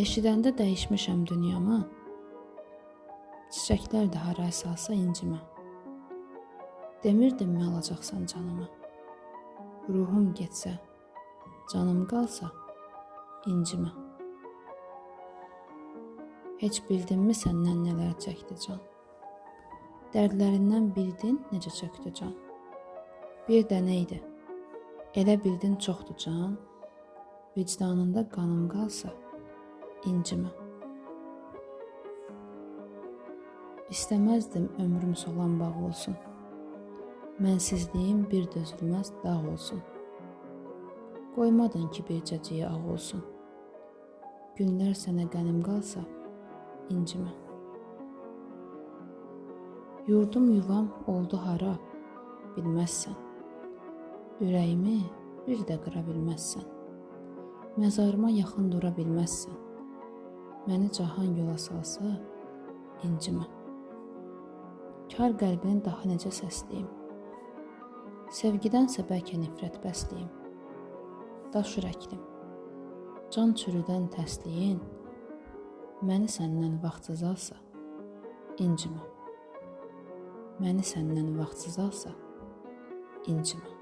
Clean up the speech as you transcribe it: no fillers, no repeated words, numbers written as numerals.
Eşidəndə dəyişmişəm dünyamı, çiçəklər də hara əsalsa incimə. Demirdinmi alacaqsan canımı, ruhum getsə, canım qalsa, incimə. Heç bildinmi səndən nələr çəkdi can, dərdlərindən bildin necə çöktü can. Bir də neydi, elə bildin çoxdu can, vicdanında qanım qalsa, incimə. İstəməzdim ömrüm solan bağ olsun, mənsizliyim bir dözülməz dağ olsun. Qoymadın ki bircəciyi ağ olsun, günlər sənə qənim qalsa, incimə. Yurdum yuvam oldu hara, bilməzsən, ürəyimi bir də qıra bilməzsən, məzarıma yaxın dura bilməzsən, məni cahan yola salsa, incimə. Kar qəlbini daha necə səsləyim, sevgidənsə bəlkə nifrət bəsləyim. Daş ürəklim, can çürüdən təsliyin, məni səndən vaxtsız alsa, incimə. Məni səndən vaxtsız alsa, incimə.